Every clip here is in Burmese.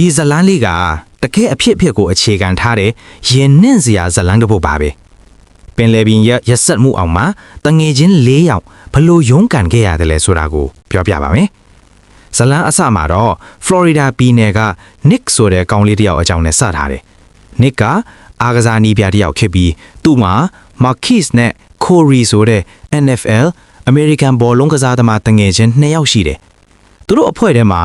ဒီဇလန်းလေးကတကယ်အဖြစ်အပျက်ကိုအခြေခံထားတဲ့ရင်နှင့်စရာဇလန်းတစ်ပုဒ်ပါပဲပင်လယ်ပြင်ရက်ဆက်မှုအောင်မှာတငယ်ချင်း၄ယောက်ဘလို့ရုန်းကန်ခဲ့ရတယ်လဲဆိုတာကိုပြောပြပါမယ်ဇလန်းအစမှာတော့ Florida ပြည်နယ်က Nick ဆိုတဲ့ကောင်လေးတစ်ယောက်အကြောင်းနဲ့စထားတယ် Nick ကအားကစားနည်းပြတစ်ယောက်ဖြစ်ပြီးသူ့မှာ Marquis နဲ့ Corey ဆိုတဲ့ NFL American ဘောလုံးကစားသမားတငယ်ချင်း2ယောက်ရှိတယ်သူတို့အဖွဲ့ထဲမှာ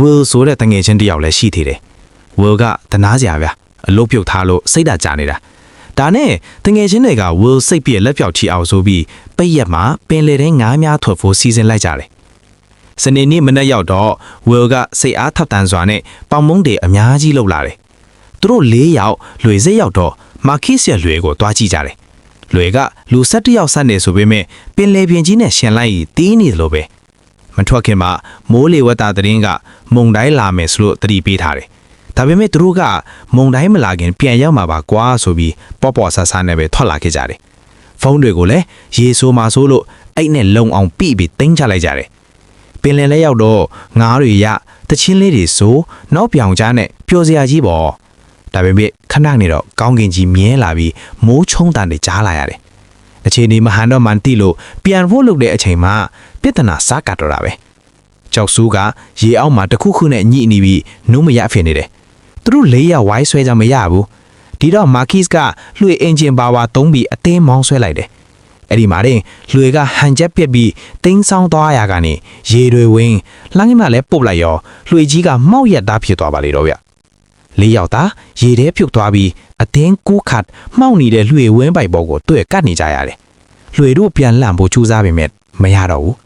Will ဆိုတဲ့တငယ်ချင်းတစ်ယောက်လည်းရှိသေးတယ် Will ကတနာစရာဗျအလုပ်ပြုတ်ထားလို့စိတ်ဓာတ်ကြနေတာဒါနဲ့တငယ်ချင်းတွေက Will စိတ်ပြည့်လက်ပြောက်ထီအောင်ဆိုပြီးပိတ်ရက်မှာပင်လေထဲငားများထွက်ဖို့စီစဉ်လိုက်ကြတယ်စနေနေ့မနက်ရောက်တော့ Will ကစိတ်အားထပ်တန်စွာနဲ့ပေါင်မုံတွေအများကြီးလှုပ်လာတယ်သူတို့၄ယောက်လွေစိတ်ရောက်တော့ Marquis ရဲ့လွေကိုတွားကြည့်ကြတယ်လွေကလူ17ယောက်ဆက်နေဆိုပေမဲ့ပင်လေပြင်ကြီးနဲ့ရှင်လိုက်တီးနေတယ်လို့ပဲမထွက်ခင်မှာမိုးလေဝသသတင်းကမုန်တိုင်းလာမယ်ဆိုလို့သတိပေးထားတယ်ဒါပေမဲ့သူတို့ကမုန်တိုင်းမလာခင်ပြန်ရောက်မှာပါကွာဆိုပြီးပေါ့ပေါ့ဆာဆာနဲ့ပဲထွက်လာခဲ့ကြတယ်ဖုန်းတွေကိုလည်းရေဆိုးမှဆိုးလို့အိတ်နဲ့လုံအောင်ပြီးတင်းချလိုက်ကြတယ်ပင်လယ်လဲရောက်တော့ငားတွေရတချင်းလေးတွေဆိုနောက်ပြောင်ကြားနဲ့ပျော်စရာကြီးပေါ့ဒါပေမဲ့ခဏနေတော့ကောင်းကင်ကြီးမြဲလာပြီးမိုးချုံတန်တွေကြားလာရတယ်အခြေအနေမဟန်တော့မှန်တိလို့ပြန်ဖို့လုပ်တဲ့အချိန်မှာပြဿနာစားကတ်တော့တာပဲကြောက်ဆူးကရေအောက်မှာတခုခုနဲ့ညှိနေပြီးနှုံးမရဖြစ်နေတယ်သူတို့၄ယောက်ဝိုင်းဆွဲကြမရဘူးဒီတော့ Marquis ကလွှေအင်ဂျင်ပါဝါသုံးပြီးအသေးမောင်းဆွဲလိုက်တယ်အဲ့ဒီမှာတင်လွှေကဟန်ချက်ပြက်ပြီးတင်းဆောင်းသွားရကနေရေတွေဝင်လှမ်းကမှလည်းပုတ်လိုက်ရောလွှေကြီးကမှောက်ရက်သားဖြစ်သွားပါလေတော့ဗျ၄ယောက်သားရေထဲဖြုတ်သွားပြီးအတင်းကူးခတ်မှောက်နေတဲ့လွှေဝင်းပိုက်ပေါ်ကိုတွေ့ကတ်နေကြရတယ်လွှေတို့ပြန်လှန်ဖို့ကြိုးစားပေမဲ့မရတော့ဘူး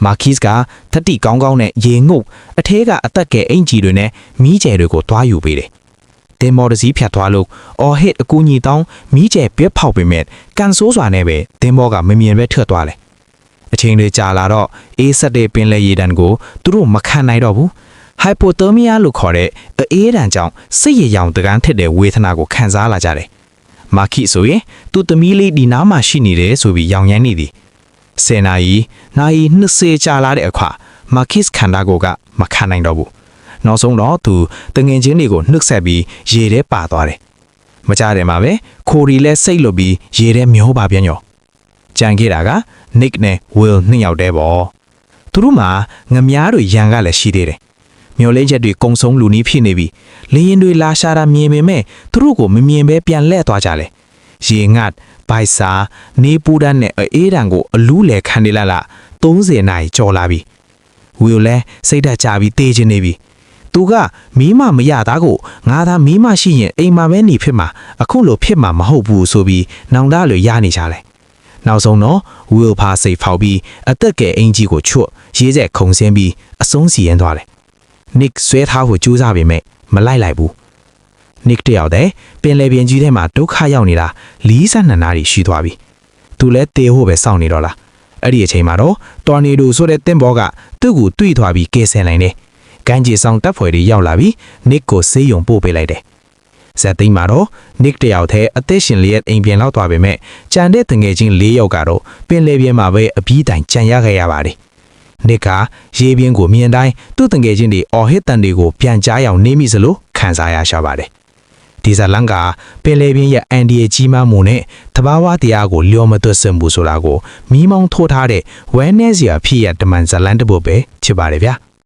Marquis ကထတိကောင်းကောင်းနဲ့ရေငုပ်အထဲကအသက်ကဲအင်ဂျီတွေနဲ့မီးကျယ်တွေကိုတွားယူပေးတယ်။တင်မော်တစည်းဖြတ်သွားလို့အော်ဟစ်အကူညီတောင်းမီးကျယ်ပြက်ဖောက်ပေမဲ့ကန်ဆိုးစွာနဲ့ပဲတင်မော်ကမမြင်ပဲထွက်သွားတယ်။အချိန်တွေကြာလာတော့အေးဆက်တဲ့ပင်လယ်ရေတံကိုသူတို့မခံနိုင်တော့ဘူး။ hypothermia လို့ခေါ်တဲ့အေးဒဏ်ကြောင့်စိတ်ရည်ရောင်တကန်းထက်တဲ့ဝေဒနာကိုခံစားလာကြတယ်။ Marquis ဆိုရင်သူ့သမီးလေးဒီနားမှာရှိနေတယ်ဆိုပြီးရောင်ရမ်းနေသည်။ဆယ်နာရီ20ကြာလာတဲ့အခါ Marquis ခန္ဓာကိုယ်ကမခံနိုင်တော့ဘူးနောက်ဆုံးတော့သူတငင်ချင်းတွေကိုနှုတ်ဆက်ပြီးရေထဲပါသွားတယ်မကြတယ်မှာပဲခိုရီလဲစိတ်လွတ်ပြီးရေထဲမျောပါပြန်ရောကြံခဲ့တာက Nick နဲ့ Will နှစ်ယောက်တည်းပေါ့သူတို့မှာငမြားတွေရန်ကလည်းရှိသေးတယ်မျောလင်းချက်တွေကုံဆုံးလူနီးဖြစ်နေပြီလေရင်တွေလာရှာတာမြင်ပေမဲ့သူတို့ကိုမမြင်ပဲပြန်လှည့်သွားကြတယ်ရေငတ်ဘိုက်စာနေပူဒန်းနဲ့အေးတံကိုအလူးလေခံနေလာ30နာရီကြော်လာပြီဝီလဲစိတ်ဓာတ်ကြပြီးတေးချင်နေပြီသူကမီးမမရတာကိုငါသာမီးမရှိရင်အိမ်မှာပဲနေဖြစ်မှာအခုလိုဖြစ်မှာမဟုတ်ဘူးဆိုပြီးနောင်တလိုရနေကြတယ်နောက်ဆုံးတော့ဝီဖာစိတ်ဖောက်ပြီးအသက်ကဲအင်ကြီးကိုချွတ်ရေးဆက်ခုံဆင်းပြီးအဆုံးစီရင်သွားတယ် Nick ဆွဲထားဖို့ကြိုးစားပေမဲ့မလိုက်ဘူးNick တယောက်တည်းပင်လယ်ပြင်ကြီးထဲမှာဒုက္ခရောက်နေတာ42နာရီရှိသွားပြီသူလည်းတေဖို့ပဲစောင့်နေတော့လားအဲ့ဒီအချိန်မှာတော့တော်နေဒိုဆိုတဲ့တင်ဘောကသူ့ကိုတွေ့သွားပြီးကဲဆယ်နိုင်တယ်ကမ်းခြေဆောင်တပ်ဖွဲ့တွေရောက်လာပြီး Nick ကိုဆေးရုံပို့ပေးလိုက်တယ်ဇက်သိမ်းမှာတော့ Nick တယောက်တည်းအသက်ရှင်လျက်အိမ်ပြန်လောက်သွားပေမဲ့ကြံတဲ့တငယ်ချင်း၄ယောက်ကတော့ပင်လယ်ပြင်မှာပဲအပြီးတိုင်ကြံရခဲ့ရပါတယ်Nick ကရေပြင်ကိုမြင်တိုင်းသူ့တငယ်ချင်းတွေအော်ဟစ်တန်တွေကိုပြန်ကြားအောင်နေမိစလို့ခံစားရရှာပါတယ်ဒီဇလန်ကပင်လယ်ပြင်ရဲ့အန်ဒီရဲ့ကြီးမားမှုနဲ့တဘာဝတရားကိုလျော်မသွတ်ဆင်ဘူးဆိုတာကိုမီးမောင်းထိုးထားတဲ့ဝဲနေစရာဖြစ်ရတမန်ဇလန်တပုတ်ပဲဖြစ်ပါတယ်ဗျာ